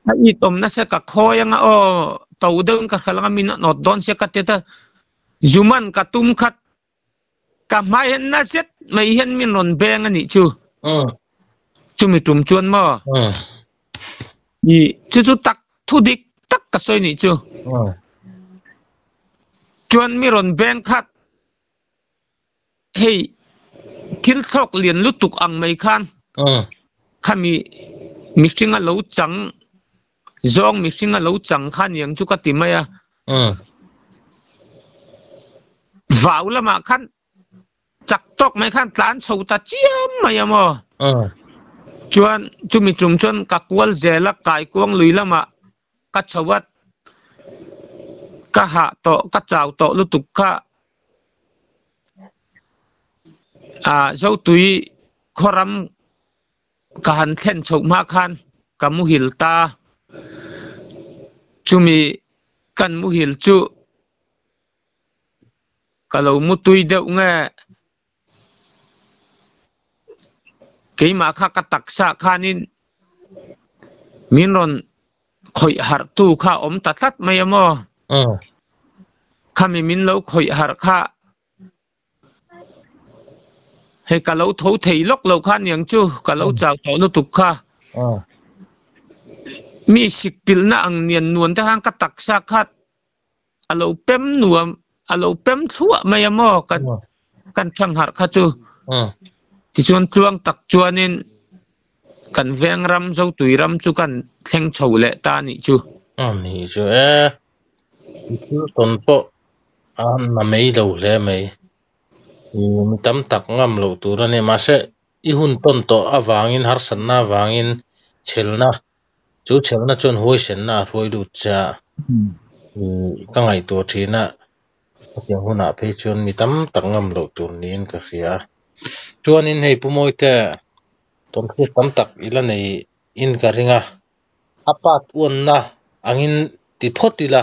ai tom na se ka khoyanga o tau deun ka khalanga min no don se ka teta zuman ka tum khat ka mai hen na set mai hen min ron beng ani chú mi tum chuan mo chú tak thu dik tak ka soi ni chú chuan mi ron beng khat hey thil thok liền lu tuk ang mai khan khami mixing a lo chang zong mixing a lo chang khan yang chu ka ti mai a vào lama khan chak tok mai khan tlan chho ta chiam mai mo chuan chu mi chum chuan ka kwal zela kai kuang lui lama ka chawat ka ha to ka chaw to lu tuk kha dấu túi khoram cả hắn then chụp ma khan cả mu hil ta chú mi cần mu hil chú cả lâu mu túi đậu nghe cái mà khá cả tắc sa khanin min ron khoi har tu kha tát mai mo kami min lâu khoi har kha hay cả lâu thấu thấy lóc lâu khan yang chú cả lâu chào tổ nó tục kha mi xịt pil na ang nian nuan ta hang cắt tắc sa khát lâu pem nuam lâu pem thua mày mo kan thang har kha chú thì chuan chuang tak chuanin kan veng ram zo tui ram chu kan theng chho le ta ni chú ni chú chú ton po na mei lo le mei mi tam tak ngam lo tur ani ma se I hun ton to awangin har san na awangin chelna chu chelna chon hoi sen na roi du cha ka ngai to thina yang huna phe chon mi tam tak ngam lo tur nin ka ria chuan in hei pumoi te ton khu tam tak ila nei in ka ringa apat un na angin ti photila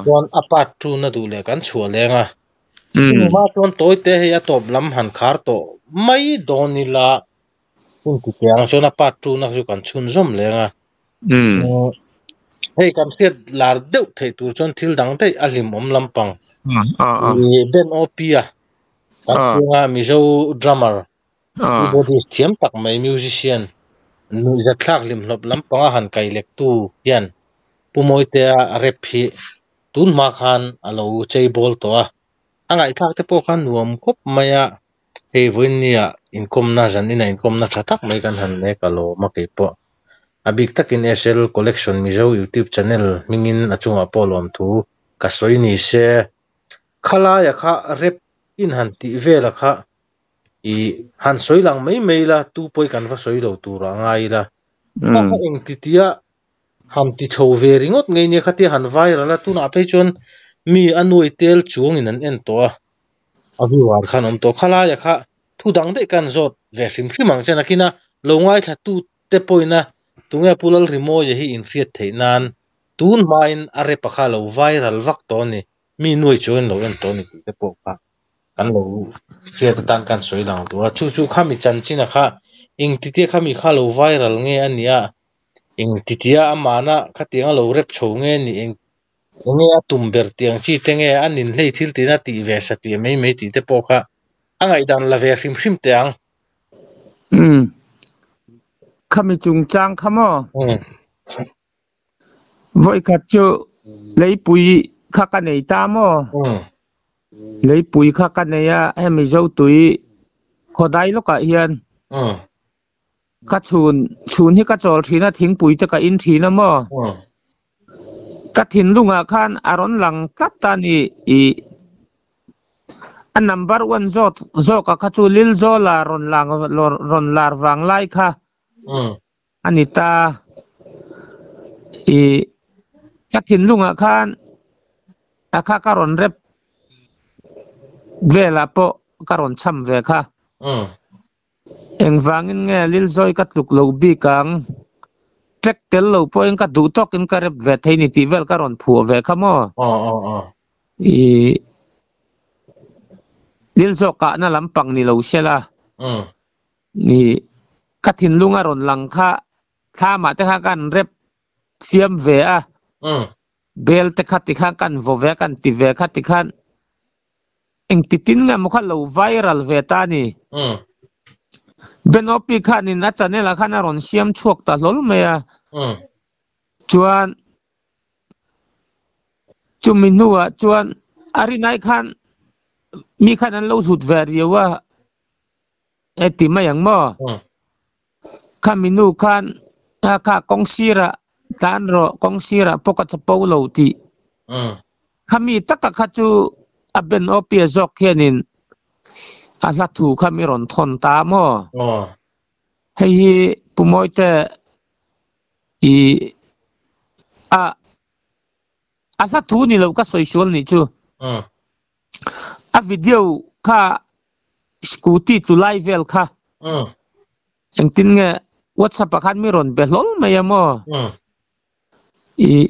chuan apat tu na du le kan chua lenga ma chuan toite he a top lam han khar to mai donila kun ti yang chuan apat tu na chu kan chun zom lenga hei kan hiat lar deuh thei tur chuan thil dang dei a lim om lampang ben opia kan tinga mizo drummer body thiam tak mai musician nu za thlak lim hlop lampanga han kai lek tu hian pumoite a rep hi tun ma khan alo chei bol to a angai thak te po khan nuam kop maya hei voinia income na zanina income na thatak mai kan han ne kalo ma ke po abik takin SL collection mizo YouTube channel mingin achunga polom thu kasoi ni se khala ya kha rep in han ti vela kha i han soilang mai meila tu poi kan va soilo tura ngai la ka eng titia ham ti tho ve ringot ngei ne khati han viral la tuna pe chon mi anui tel chuang in an en to abi war khan om to khala ya kha thu dang de kan zot ve hrim hrimang chena kina longai tha tu te poina tunga pulal rimo ye hi in riat theinan tun main are pakha lo viral vak to ni mi nuai choin lo en to ni te po ka kan lo riat tan kan soilang tu chu chu khami chan china kha ing titi khami kha lo viral nge ania ing titia amana khatinga lo rep chho nge ni ing nge tumber tiang chi tenge anin hlei thil tina ti ve sa ti mai mai ti te po kha angai dan la ve hrim hrim teang khami chung chang khamo voi khat chu lei pui kha ka nei ta mo lấy bụi khác cái này á em mình dâu túi khó đáy lúc cả hiền các chuồn hi các trò thì nó thính bụi cho cả in thì nó mò các thính lúc à khan aron lăng các ta ni anh number one zo các chu lil zo là ron lar vàng lai kha anh ta các thính lúc à khan kha ron rep về là po karon chăm về kha em vangin nghe lil zoi kat luk lo bi kang trek tel lo po en ka du tok en ka rep ve thei ni ti vel karon phu ve kha mo lil zo ka na lampang ni lo shela ni kathin lunga ron lang kha tha ma te kha kan rep fiam ve a bel te kha ti kha kan vo ve kan ti ve kha ti khan eng titin nga mukha lo viral ve ta ni benopi khan in a channel a khan ron siam chuak ta lol me a chuan chuminua chuan ari nai khan mi khan an lo thut ver yewa eti mayang mo kaminu khan ka kongsira tan ro kongsira poka chapo lo ti kami taka khachu aben opia zok hianin ala thu khamiron thon ta mo hei pumoite ala thu ni lo ka social ni chu a video kha scooty tu live vel kha engtin nge whatsapp khan miron belol mayamo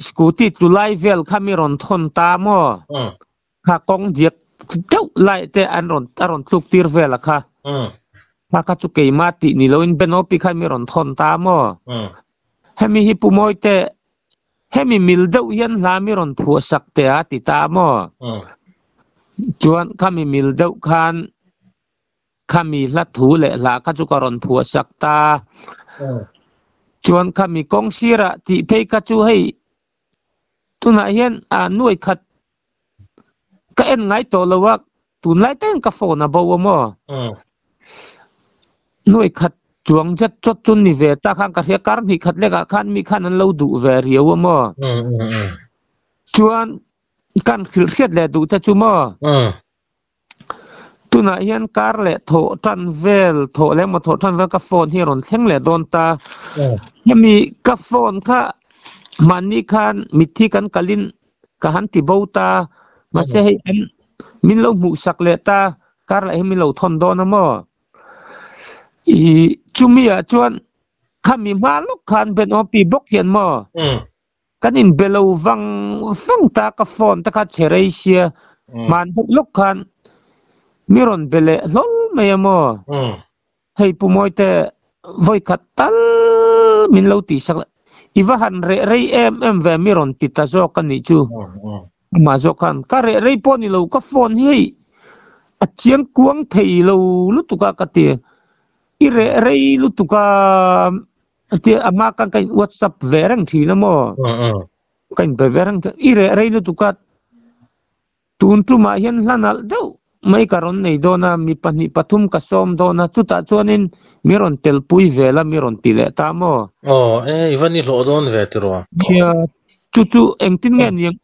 scooty tu live vel khamiron thon ta mo kha kong diak deuh lai te aron tluk tir vela kha ka chu ke ma ti ni lo in benopi kha mi ron thon ta mo hemi hi pumoite hemi mil deuh hian hla mi ron phu sak te a ti ta mo chuan khami mil deuh khan khami hla thu le hla ka chu ka ron phu sak ta chuan khami kong sira ti phei ka chu hei tuna hian a nuai khat ka en ngai to lawak tun lai ten ka phone a bo mo nuai khat chuang jet chot chun ni ve ta khang ka he kar ni khat le ka khan mi khan an lo du ve riaw mo chuan kan khil khet le du ta chu mo tuna hian kar le tho tan vel tho le mo tho tan vel ka phone hi ron thleng le don ta mi ka phone kha mani khan mithi kan kalin ka han ti bo ta mà sẽ anh min lâu mù sặc lệ tacar lại min lâu thon đo nó mò chumi à chuan khami ma lúc khan bên opi bốc hiền mò kan in belo vang ta ka phone ta kha chereisia man lok khan miron bele lol mayamo hei pumoite voi khatal min lo ti sak iwa han re em ve miron tita zo kan ni chu ma zo kan ka re poni lo ka phone hi a chiang kuang thei lo lu tu ka ka ti i re lu tu ka ti ama kan kai WhatsApp verang thi na mo kan be verang i re lu tu ka tun tu ma hian hlanal deuh mai karon nei dona mi pani pathum ka som dona chuta chuanin miron telpui vela miron tile tamo ivani lo don ve tiro ya chu engtin nge niang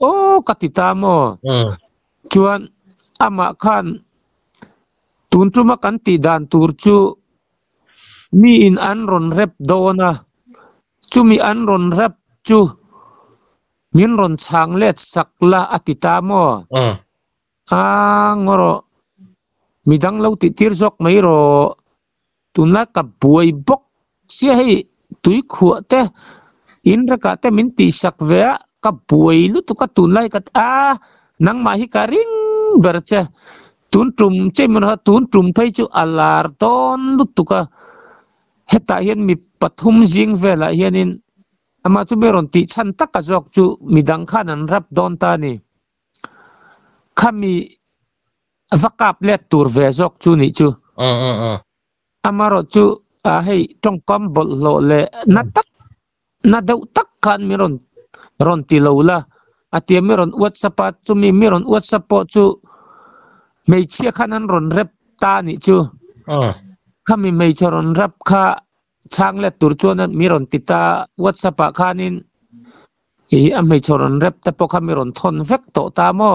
katitamo chuan ama khan tun tu ma kan ti dan tur chu mi in an ron rep dona chu mi an ron rep chu min ron chang let sakla atitamo ngoro midang lo ti tir jok mai ro tunla ka buai bok sia hi tui khu te in ra ka te min ti sak ve ka buai lu tu ka tunlai ka nang ma hi ka ring berche tun trum che mun ha tun trum phai chu alar ton lu tu ka heta hian mi pathum jing vela hianin ama tu meron ti chan tak ka jok chu midang khan an rap don ta ni khami vakap let tur ve jok chu ni chu amaro chu hei trong kom bol lo le na deuh tak khan miron ron ti lo la atia miron WhatsApp chu mi miron WhatsApp po chu mei chia khan an ron rep ta ni chu khami mei choron rap kha chang let tur chuan miron tita WhatsApp khanin amei choron rep ta po khami ron thon vek to ta mo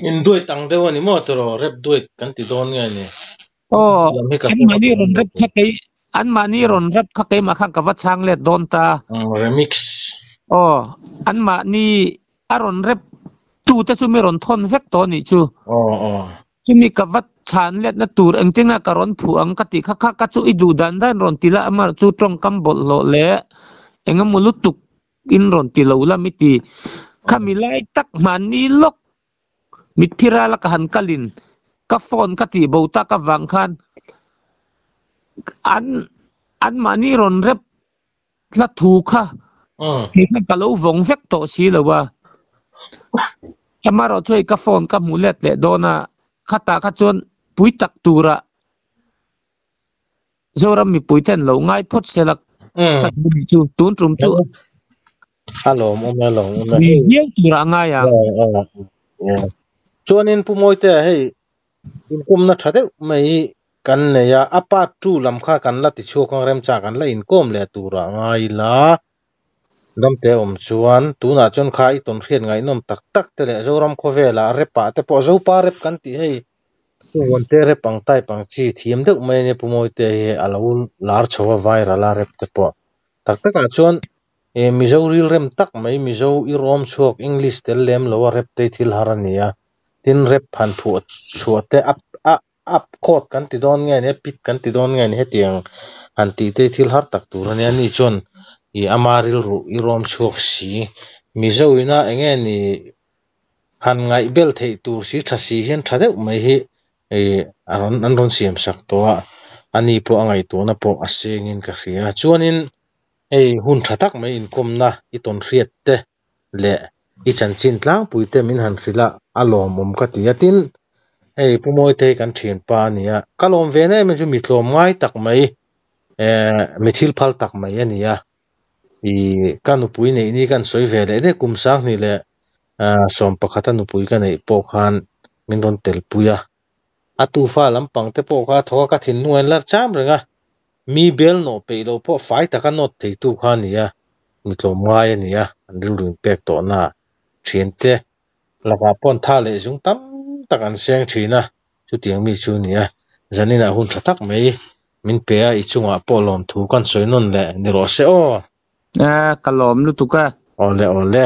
in duit ang dewani mo tro rep duit kan ti don nge ni an mani ron rep khakai an mani ron rep khakai ma khang ka wa chang let don ta remix an mani aron rep tu ta chu mi ron thon vek to ni chu chu mi ka wat chan let na tur engtinga karon phu ang kati kha ka chu idu dan ron tila amar chu trong kam bol lo le engam mulutuk in ron ti lo la miti khamilai tak mani lok mithira la ka han kalin ka phone ka ti bo ta ka wang khan an mani ron rep la thu kha ki ka lo vong vek to si lo wa amaro choi ka phone ka mulet le dona khata kha chon pui tak tura zoram mi pui ten lo ngai phot selak chu tun trum chu alom ye tura nga ya chuanin pumoite hei in kom na thade mai kan ne ya apa tu lam kha kan la ti chu kang rem cha kan la in kom le tura ngai la lamte chuan tuna chon kha i ton khian ngai nom tak tak te le zoram kho vela repa te po zo pa rep kan ti hei won te re pang tai pang chi thiam deuh mai ne pumoite he alawul lar chowa viral la rep te po tak tak a chuan mizo ril rem tak mai mizo i rom chuak english tel lem lo rep te thil harania tin rep phan phu chuate up khot kan ti don nge ne pit kan ti don nge ne hetiang han ti te thil har tak tur ania ni chon i amaril ru i rom chuak si mizo ina enge ni han ngai bel thei tur si thasi hian thade mai hi an ron siam sak to ani po angai to na po asengin ka khia chuanin hun thatak mai in komna i ton hriat te le i chan chin tlang puite min han hrila alom ka ti atin pumoi te kan thin pa nia kalom ve ne me ju mi tlom ngai tak mai mithil phal tak mai ania i kanu pui nei ni kan soi ve le de kum sang ni le som pakhata nu pui ka nei po khan min ron tel puya atu fa lampang te po kha thoka ka thin nuan lar cham renga mi bel no pe lo po fai ta kan not thei tu kha nia mi tlom ngai ania an ring pek to na thiente laka pon tha le jung tam takan seng thina chu tiang mi chu nia zanina hun thatak mai min pe a i chunga polom thu kan soinon le ni ro se kalom lu tu ka ole